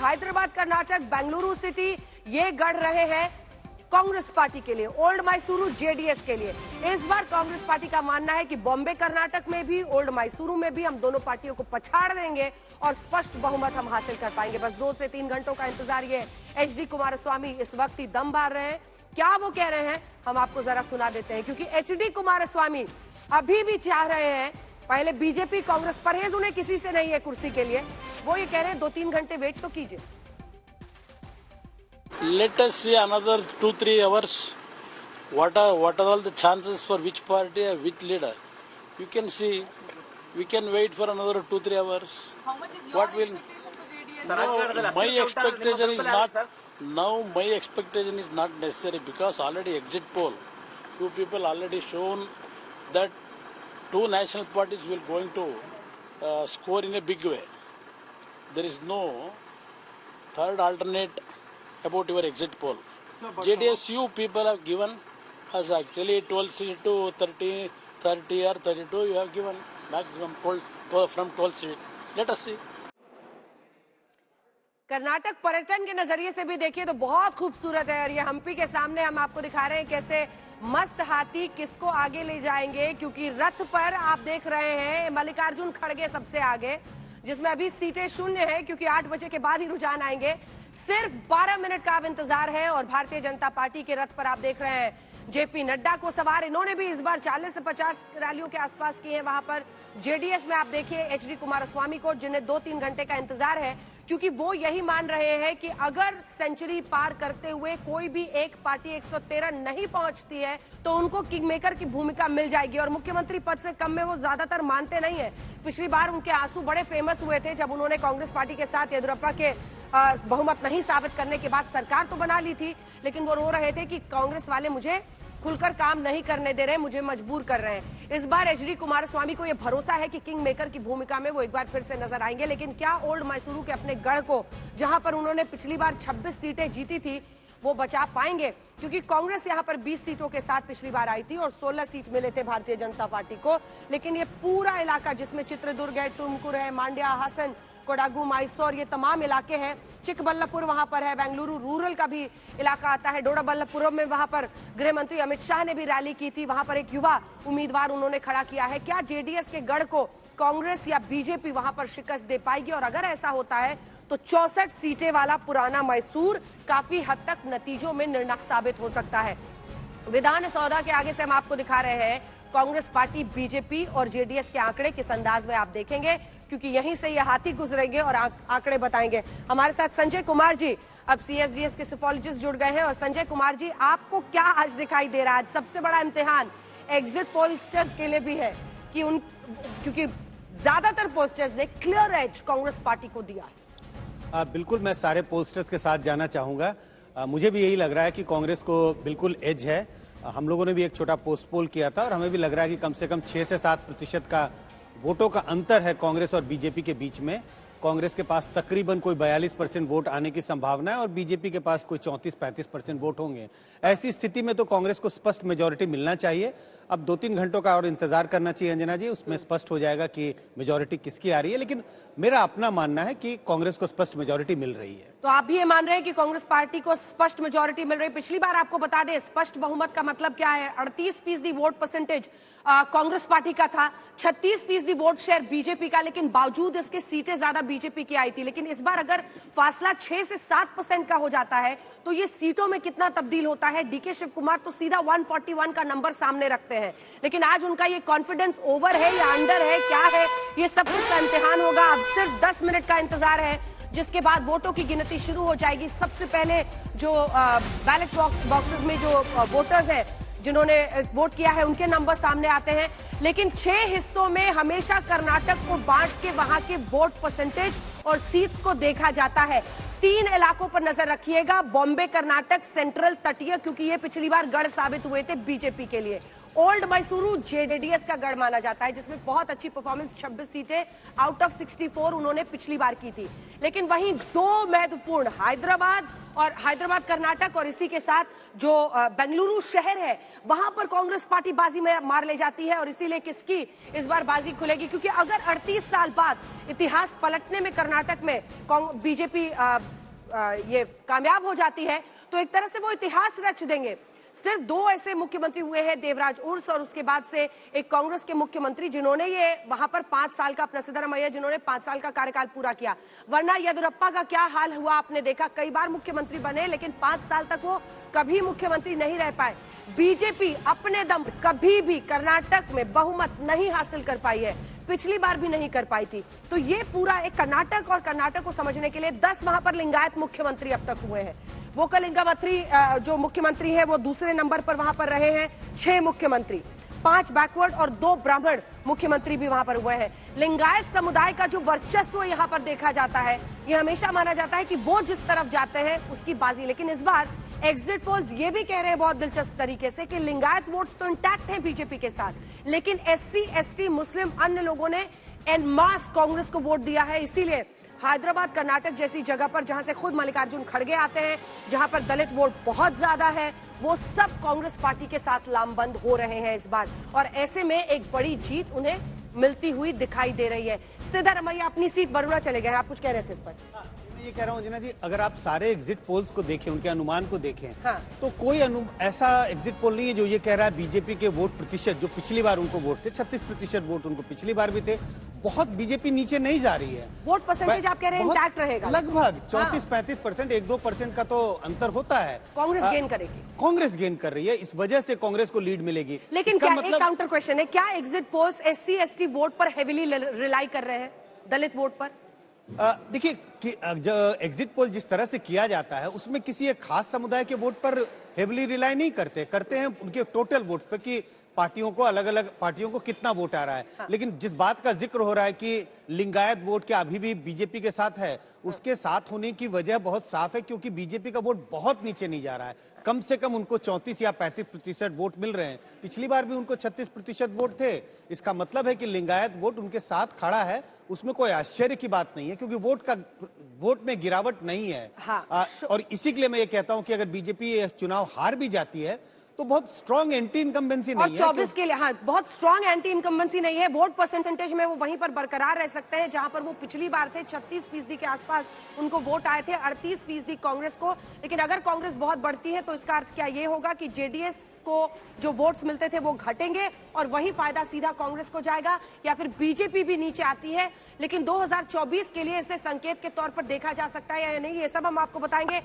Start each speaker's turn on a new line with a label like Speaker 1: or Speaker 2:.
Speaker 1: Hyderabad, Karnataka, Bengaluru city ये गढ़ रहे हैं कांग्रेस पार्टी के लिए, ओल्ड मैसूरू जेडीएस के लिए। इस बार कांग्रेस पार्टी का मानना है कि बॉम्बे कर्नाटक में भी, ओल्ड मैसूरू में भी हम दोनों पार्टियों को पछाड़ देंगे और स्पष्ट बहुमत हम हासिल कर पाएंगे। बस 2 से 3 घंटों का इंतजार। ये एचडी कुमारस्वामी इस वक्त ही दम मार रहे हैं। क्या वो कह रहे हैं हम आपको जरा सुना देते हैं, क्योंकि एचडी कुमारस्वामी अभी भी चाह रहे हैं, पहले बीजेपी कांग्रेस परहेज उन्हें किसी से नहीं है कुर्सी के लिए, वो ये कह रहे हैं 2-3 घंटे वेट तो कीजिए।
Speaker 2: Let us see another 2-3 hours. What are all the chances for which party or which leader? You can see. We can wait for another 2-3 hours.
Speaker 3: How much is your expectation for JDS?
Speaker 2: No, my expectation is not. Now my expectation is not necessary because already exit poll, two people already shown that 2 national parties will going to score in a big way. There is no third alternate about your exit poll. JDS, you people have given us actually 12 seat to 30 or 32. You have given maximum from 12 seat. Let us see.
Speaker 1: Karnataka पर्यटन के नजरिए से भी देखिए तो बहुत खूबसूरत है और ये हम्पी के सामने हम आपको दिखा रहे हैं कैसे मस्त हाथी किसको आगे ले जाएंगे, क्योंकि रथ पर आप देख रहे हैं मल्लिकार्जुन खड़गे सबसे आगे, जिसमें अभी सीटें शून्य है क्योंकि 8 बजे के बाद ही रुझान आएंगे। सिर्फ 12 मिनट का अब इंतजार है और भारतीय जनता पार्टी के रथ पर आप देख रहे हैं जेपी नड्डा को सवार। इन्होंने भी इस बार 40 से 50 रैलियों के आसपास की है। वहां पर जेडीएस में आप देखिए एचडी कुमारस्वामी को, जिन्हें 2-3 घंटे का इंतजार है, क्योंकि वो यही मान रहे हैं कि अगर सेंचुरी पार करते हुए कोई भी एक पार्टी 113 नहीं पहुंचती है तो उनको किंग मेकर की भूमिका मिल जाएगी और मुख्यमंत्री पद से कम में वो ज्यादातर मानते नहीं है। पिछली बार उनके आंसू बड़े फेमस हुए थे जब उन्होंने कांग्रेस पार्टी के साथ येदियुरप्पा के बहुमत नहीं साबित करने के बाद सरकार तो बना ली थी, लेकिन वो रो रहे थे कि कांग्रेस वाले मुझे खुलकर काम नहीं करने दे रहे, मुझे मजबूर कर रहे हैं। इस बार एचडी कुमारस्वामी को यह भरोसा है कि किंग मेकर की भूमिका में वो एक बार फिर से नजर आएंगे, लेकिन क्या ओल्ड मैसूरू के अपने गढ़ को, जहां पर उन्होंने पिछली बार 26 सीटें जीती थी, वो बचा पाएंगे? क्योंकि कांग्रेस यहां पर 20 सीटों के साथ पिछली बार आई थी और 16 सीट मिले थे भारतीय जनता पार्टी को, लेकिन ये पूरा इलाका जिसमें चित्रदुर्ग है, तुमकुर है, मांड्या, हासन, कोडागु, मैसूर, ये तमाम इलाके हैं, चिकबल्लापुर वहां पर है, बेंगलुरु रूरल का भी इलाका आता है, डोडाबल्लापुरम में वहां पर गृह मंत्री अमित शाह ने भी रैली की थी, वहां पर एक युवा उम्मीदवार उन्होंने खड़ा किया है। क्या जेडीएस के गढ़ को कांग्रेस या बीजेपी वहां पर शिकस्त दे पाएगी? और अगर ऐसा होता है तो 64 सीटें वाला पुराना मैसूर काफी हद तक नतीजों में निर्णायक साबित हो सकता है। विधान सौदा के आगे से हम आपको दिखा रहे हैं कांग्रेस पार्टी, बीजेपी और जेडीएस के आंकड़े किस अंदाज में आप देखेंगे, क्योंकि यहीं से ये हाथी गुजरेंगे और आंकड़े बताएंगे। हमारे साथ संजय कुमार जी, अब सीएसडीएस के सोफोलॉजिस्ट जुड़ गए हैं। और संजय कुमार जी, आपको क्या आज दिखाई दे रहा है? आज सबसे बड़ा इम्तिहान एग्जिट पोस्टर्स के लिए भी है कि क्योंकि ज्यादातर पोस्टर्स ने क्लियर एज कांग्रेस पार्टी को दिया है।
Speaker 4: बिल्कुल, मैं सारे पोस्टर्स के साथ जाना चाहूंगा। मुझे भी यही लग रहा है कि कांग्रेस को बिल्कुल एज है। हम लोगों ने भी एक छोटा पोस्ट पोल किया था और हमें भी लग रहा है कि कम से कम 6 से 7% का वोटों का अंतर है कांग्रेस और बीजेपी के बीच में। कांग्रेस के पास तकरीबन कोई 42% वोट आने की संभावना है और बीजेपी के पास कोई 34-35% वोट होंगे। ऐसी स्थिति में तो कांग्रेस को स्पष्ट मेजॉरिटी मिलना चाहिए। अब 2-3 घंटों का और इंतजार करना चाहिए अंजना जी, उसमें स्पष्ट हो जाएगा कि मेजॉरिटी किसकी आ रही है, लेकिन मेरा अपना मानना है कि कांग्रेस को स्पष्ट मेजॉरिटी मिल रही है।
Speaker 1: तो आप भी ये मान रहे हैं कि कांग्रेस पार्टी को स्पष्ट मेजॉरिटी मिल रही है? पिछली बार आपको बता दें स्पष्ट बहुमत का मतलब क्या है, 38% वोट परसेंटेज कांग्रेस पार्टी का था, 36% वोट शेयर बीजेपी का, लेकिन बावजूद इसके सीटें ज्यादा बीजेपी की आई थी। लेकिन इस बार अगर फासला 6 से 7% का हो जाता है तो ये सीटों में कितना तब्दील होता है? डीके शिव कुमार तो सीधा 141 का नंबर सामने रखते हैं, लेकिन आज उनका ये कॉन्फिडेंस ओवर है या अंडर है, क्या है, ये सब कुछ का इम्तिहान होगा। अब सिर्फ 10 मिनट का इंतजार है, जिसके बाद वोटों की गिनती शुरू हो जाएगी। सबसे पहले जो बैलेट बॉक्सेस में जो वोटर्स हैं जिन्होंने वोट किया है उनके नंबर सामने आते हैं, लेकिन 6 हिस्सों में हमेशा कर्नाटक को बांट के वहां के वोट परसेंटेज और सीट्स को देखा जाता है। 3 इलाकों पर नजर रखिएगा, बॉम्बे, कर्नाटक, सेंट्रल, तटीय, क्योंकि ये पिछली बार गढ़ साबित हुए थे बीजेपी के लिए। ओल्ड मैसूरू जेडीएस का गढ़ माना जाता है, जिसमें बहुत अच्छी परफॉर्मेंस 26 सीटें आउट ऑफ 64 उन्होंने पिछली बार की थी। लेकिन वहीं दो महत्वपूर्ण हैदराबाद कर्नाटक और इसी के साथ जो बेंगलुरु शहर है वहां पर कांग्रेस पार्टी बाजी में मार ले जाती है। और इसीलिए किसकी इस बार बाजी खुलेगी, क्योंकि अगर 38 साल बाद इतिहास पलटने में कर्नाटक में बीजेपी ये कामयाब हो जाती है तो एक तरह से वो इतिहास रच देंगे। सिर्फ दो ऐसे मुख्यमंत्री हुए हैं, देवराज उर्स और उसके बाद से एक कांग्रेस के मुख्यमंत्री जिन्होंने ये वहां पर 5 साल का, अपना सिद्धरामैया जिन्होंने 5 साल का कार्यकाल पूरा किया। वरना येदियुरप्पा का क्या हाल हुआ आपने देखा, कई बार मुख्यमंत्री बने लेकिन 5 साल तक वो कभी मुख्यमंत्री नहीं रह पाए। बीजेपी अपने दम कभी भी कर्नाटक में बहुमत नहीं हासिल कर पाई है, पिछली बार भी नहीं कर पाई थी। तो ये पूरा एक कर्नाटक को समझने के लिए 10 वहां पर लिंगायत मुख्यमंत्री अब तक हुए हैं। वो कलिंगावत्री जो मुख्यमंत्री है वो दूसरे नंबर पर वहां पर रहे हैं। 6 मुख्यमंत्री, 5 बैकवर्ड और 2 ब्राह्मण मुख्यमंत्री भी वहां पर हुए हैं। लिंगायत समुदाय का जो वर्चस्व यहां पर देखा जाता है, ये हमेशा माना जाता है कि वो जिस तरफ जाते हैं उसकी बाजी। लेकिन इस बार एग्जिट पोल्स ये भी कह रहे हैं बहुत दिलचस्प तरीके से कि लिंगायत वोट्स तो इंटैक्ट हैं बीजेपी के साथ, लेकिन SC, ST, मुस्लिम अन्य लोगों ने एन मास कांग्रेस को वोट दिया है। इसीलिए हैदराबाद कर्नाटक जैसी जगह पर जहां से खुद मल्लिकार्जुन खड़गे आते हैं, जहां पर दलित वोट बहुत ज्यादा है, वो सब कांग्रेस पार्टी के साथ लामबंद हो रहे हैं इस बार। और ऐसे में एक बड़ी जीत उन्हें मिलती हुई दिखाई दे रही है। सिद्धरामैया अपनी सीट वरुणा चले गए हैं, आप कुछ कह रहे थे इस पर?
Speaker 4: मैं ये कह रहा हूँ जीना जी, अगर आप सारे एग्जिट पोल्स को देखें, उनके अनुमान को देखें,
Speaker 1: हाँ।
Speaker 4: तो कोई ऐसा एग्जिट पोल नहीं है जो ये कह रहा है बीजेपी के वोट प्रतिशत जो पिछली बार उनको वोट थे, 36% वोट उनको पिछली बार भी थे, बहुत बीजेपी नीचे नहीं जा रही है।
Speaker 1: वोट परसेंटेज आप कह रहे हैं इंटैक्ट रहेगा,
Speaker 4: लगभग 34-35%, 1-2% का तो अंतर होता है।
Speaker 1: कांग्रेस गेन करेगी,
Speaker 4: कांग्रेस गेन कर रही है, इस वजह से कांग्रेस को लीड मिलेगी।
Speaker 1: लेकिन क्या एक काउंटर क्वेश्चन है, क्या exit polls SC, ST vote पर हेविली रिलाई कर रहे हैं, दलित वोट पर?
Speaker 4: देखिए जो एग्जिट पोल जिस तरह से किया जाता है उसमें किसी एक खास समुदाय के वोट पर हेविली रिलाई नहीं करते हैं उनके टोटल वोट पर कि पार्टियों को अलग-अलग पार्टियों को कितना वोट आ रहा है। हाँ। लेकिन जिस बात का जिक्र हो रहा है कि लिंगायत वोट क्या अभी भी बीजेपी के साथ है, उसके साथ होने की वजह बहुत साफ है, क्योंकि बीजेपी का वोट बहुत नीचे नहीं जा रहा है। कम से कम उनको 34 या 35% वोट मिल रहे हैं। पिछली बार भी उनको 36% वोट थे। इसका मतलब है कि लिंगायत वोट उनके साथ खड़ा है, उसमें कोई आश्चर्य की बात नहीं है, क्योंकि वोट में गिरावट नहीं है।
Speaker 1: हाँ।
Speaker 4: और इसी के लिए मैं ये कहता हूं कि अगर बीजेपी चुनाव हार भी जाती है तो बहुत स्ट्रॉन्ग एंटी इनकम्बेंसी नहीं है।
Speaker 1: 24 के लिए हाँ, बहुत स्ट्रॉन्ग एंटी इनकम्बेंसी नहीं है। वोट परसेंटेज में वो वहीं पर बरकरार रह सकते हैं जहां पर वो पिछली बार थे। 36% के आसपास उनको वोट आए थे, 38% कांग्रेस को। लेकिन अगर कांग्रेस बहुत बढ़ती है तो इसका अर्थ क्या ये होगा कि जेडीएस को जो वोट्स मिलते थे वो घटेंगे और वही फायदा सीधा कांग्रेस को जाएगा, या फिर बीजेपी भी नीचे आती है। लेकिन 2024 के लिए इसे संकेत के तौर पर देखा जा सकता है या नहीं, ये सब हम आपको बताएंगे।